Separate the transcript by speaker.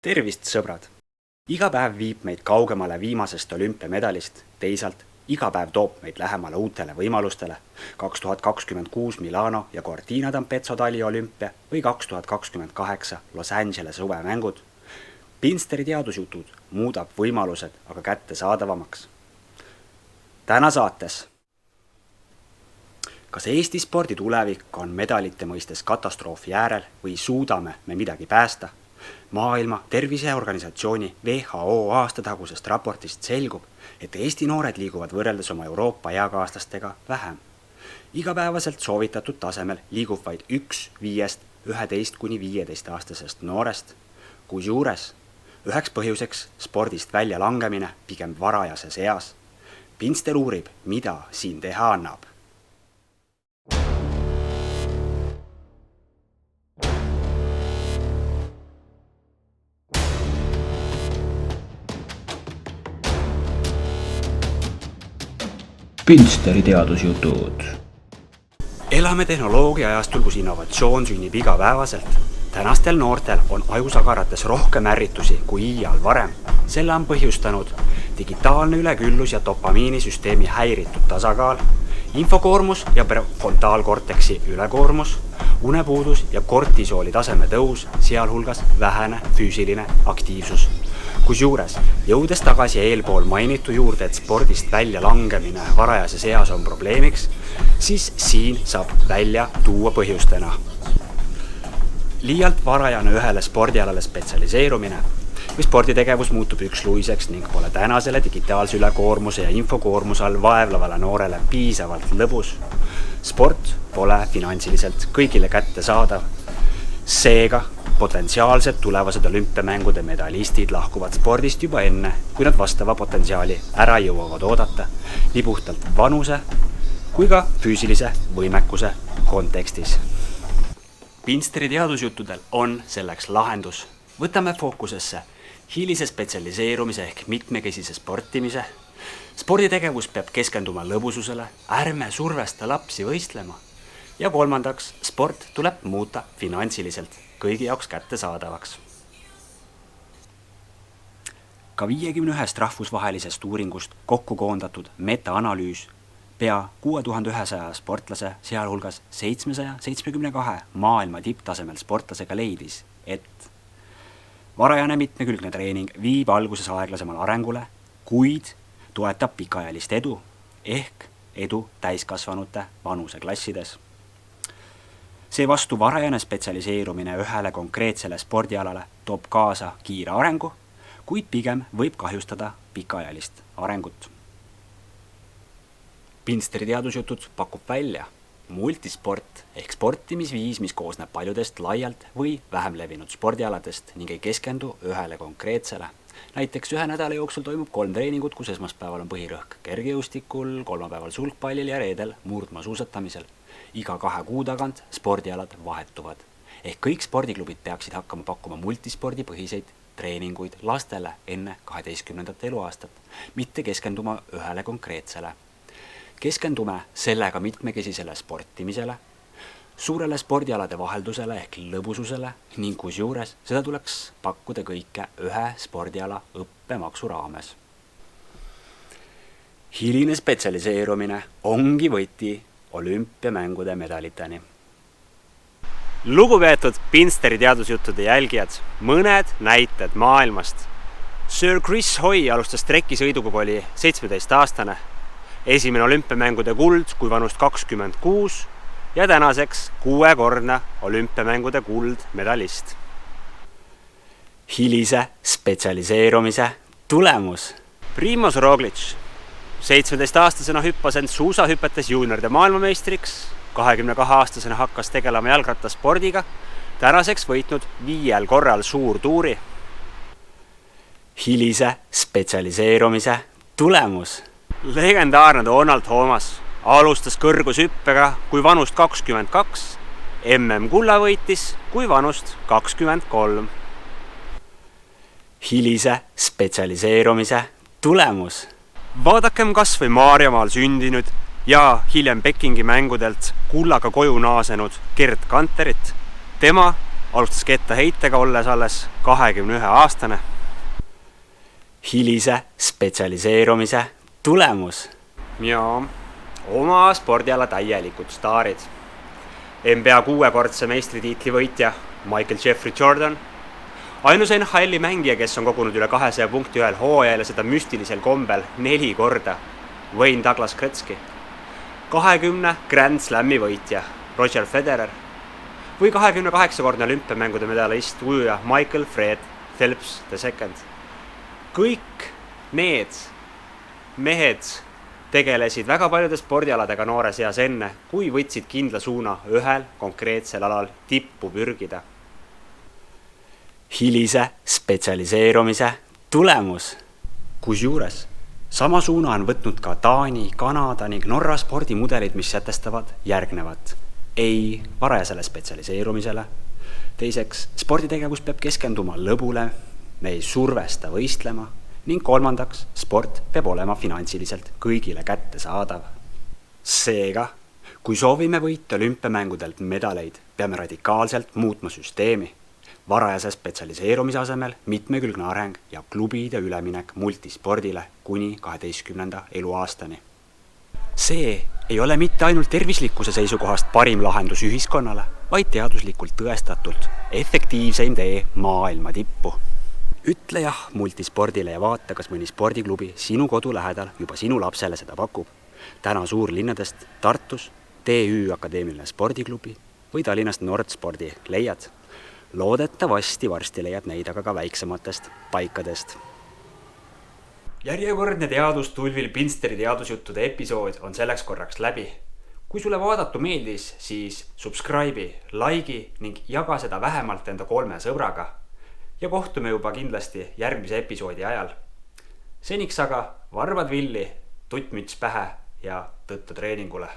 Speaker 1: Tervist, sõbrad! Iga päev viib meid kaugemale viimasest olümpiamedalist, teisalt iga päev toob meid lähemale uutele võimalustele. 2026 Milano ja Cortina d'Ampezzo taliolümpia või 2028 Los Angeles suvemängud. Pinsteri teadusjutud muudab võimalused aga kättesaadavamaks. Täna saates. Kas Eesti spordi tulevik on medalite mõistes katastroofi äärel või suudame me midagi päästa? Maailma Terviseorganisatsiooni WHO aastatagusest raportist selgub, et Eesti noored liiguvad võrreldes oma Euroopa eakaaslastega vähem. Igapäevaselt soovitatud tasemel liigub vaid 1/5–11 aastasest noorest, kusjuures üheks põhjuseks spordist välja langemine pigem varajases eas. Pinster uurib, mida siin teha annab.
Speaker 2: Pinsteri teadusjutud.
Speaker 1: Elame tehnoloogia ajastul, kus innovatsioon sünnib igapäevaselt. Tänastel noortel on ajusagarates rohkem ärritusi kui iial varem. Selle on põhjustanud digitaalne üleküllus ja dopamiinisüsteemi häiritud tasakaal, infokoormus ja frontaalkorteksi ülekoormus, unepuudus ja kortisooli taseme tõus, sealhulgas vähene füüsiline aktiivsus. Kusjuures, jõudes tagasi eelpool mainitu juurde, et spordist välja langemine varajases eas on probleemiks, siis siin saab välja tuua põhjustena. Liialt varajane ühele spordialale spetsialiseerumine või sporditegevus muutub üksluiseks ning pole tänasele digitaalse ülekoormuse ja infokoormuse all vaevlavale noorele piisavalt lõbus. Sport pole finantsiliselt kõigile kättesaadav. Seega, potentsiaalsed tulevased olümpiamängude medalistid lahkuvad spordist juba enne, kui nad vastava potentsiaali ära jõuavad oodata, nii puhtalt vanuse kui ka füüsilise võimekuse kontekstis. Pinsteri teadusjuttudel on selleks lahendus. Võtame fookusesse hilise spetsialiseerumise ehk mitmekesise sportimise. Sporditegevus peab keskenduma lõbususele, ärme survesta lapsi võistlema. Ja kolmandaks, sport tuleb muuta finantsiliselt kõigi jaoks kättesaadavaks. Ka 51 rahvusvahelisest uuringust kokku koondatud metaanalüüs pea 6100 sportlase, sealhulgas 772 maailma tipptasemel sportlasega leidis, et varajane mitmekülgne treening viib alguses aeglasemale arengule, kuid toetab pikaajalist edu ehk edu täiskasvanute vanuseklassides. Seevastu varajane spetsialiseerumine ühele konkreetsele spordialale toob kaasa kiire arengu, kuid pigem võib kahjustada pikaajalist arengut. Pinsteri teadusjutud pakub välja multisport ehk sportimisviis, mis koosneb paljudest laialt või vähem levinud spordialadest ning ei keskendu ühele konkreetsele. Näiteks ühe nädala jooksul toimub 3 treeningut, kus esmaspäeval on põhirõhk kergejõustikul, kolmapäeval sulgpallil ja reedel murdmaasuusatamisel. Iga 2 kuu tagant spordialad vahetuvad. Ehk kõik spordiklubid peaksid hakkama pakkuma multispordi põhiseid treeninguid lastele enne 12. eluaastat, mitte keskenduma ühele konkreetsele. Keskendume sellega mitmekesisele sportimisele, suurele spordialade vaheldusele ehk lõbususele ning kusjuures seda tuleks pakkuda kõike ühe spordiala õppemaksu raames. Hiline spetsialiseerumine ongi võti olümpiamängude medalitani. Lugupeetud Pinsteri teadusjuttude jälgijad, mõned näited maailmast. Sir Chris Hoy alustas trekisõiduga, kui oli 17-aastane. Esimene olümpiamängude kuld, kui vanust 26 ja tänaseks 6-kordne olümpiamängude kuldmedalist. Hilise spetsialiseerumise tulemus. Primož Roglič 17-aastasena hüppas end suusahüpetes juunioride maailmameistriks, 22-aastasena hakkas tegelema jalgrattaspordiga, tänaseks võitnud 5 korral suurtuuri. Hilise spetsialiseerumise tulemus. Legendaarne Donald Thomas alustas kõrgushüppega, kui vanust 22, MM-kulla võitis, kui vanust 23. Hilise spetsialiseerumise tulemus. Vaadakem kas või Maarjamaal sündinud ja hiljem Pekingi mängudelt kullaga koju naasenud Gerd Kanterit. Tema
Speaker 2: alustas kettaheitega, olles alles 21-aastane.
Speaker 1: Hilise spetsialiseerumise tulemus.
Speaker 2: Ja oma spordiala täielikud staarid. NBA 6-kordse meistritiitli võitja Michael Jeffrey Jordan, ainus NHL-i mängija, kes on kogunud üle 200 punkti ühel hooajal ja seda müstilisel kombel 4 korda, Wayne Douglas Gretzky, 20 Grand Slami võitja Roger Federer või 28-kordne olümpiamängude medalist ujuja Michael Fred Phelps II. Kõik need mehed tegelesid väga paljude spordialadega noores eas enne, kui võtsid kindla suuna ühel konkreetsel alal tippu pürgida.
Speaker 1: Hilise spetsialiseerumise tulemus. Kusjuures sama suuna on võtnud ka Taani, Kanada ning Norra spordimudelid, mis sätestavad järgnevat. Ei varajasele spetsialiseerumisele. Teiseks, sporditegevus peab keskenduma lõbule, me ei survesta võistlema. Ning kolmandaks, sport peab olema finantsiliselt kõigile kättesaadav. Seega, kui soovime võita olümpiamängudelt medaleid, peame radikaalselt muutma süsteemi. Varajase spetsialiseerumise asemel mitmekülgne areng ja klubide üleminek multispordile kuni 12. eluaastani. See ei ole mitte ainult tervislikkuse seisukohast parim lahendus ühiskonnale, vaid teaduslikult tõestatult efektiivseim tee maailma tippu. Ütle jah multispordile ja vaata, kas mõni spordiklubi sinu kodu lähedal juba sinu lapsele seda pakub. Täna suurlinnadest Tartus TÜ Akadeemiline spordiklubi või Tallinnast Nordspordi leiad. Loodetavasti varsti leiad neid aga ka väiksematest paikadest. Järjekordne teadustulvil Pinsteri teadusjuttude episood on selleks korraks läbi. Kui sulle vaadatu meeldis, siis subscribe'i, like'i ning jaga seda vähemalt enda 3 sõbraga. Ja kohtume juba kindlasti järgmise episoodi ajal. Seniks aga varvad villi, tuttmüts pähe ja tõttu treeningule.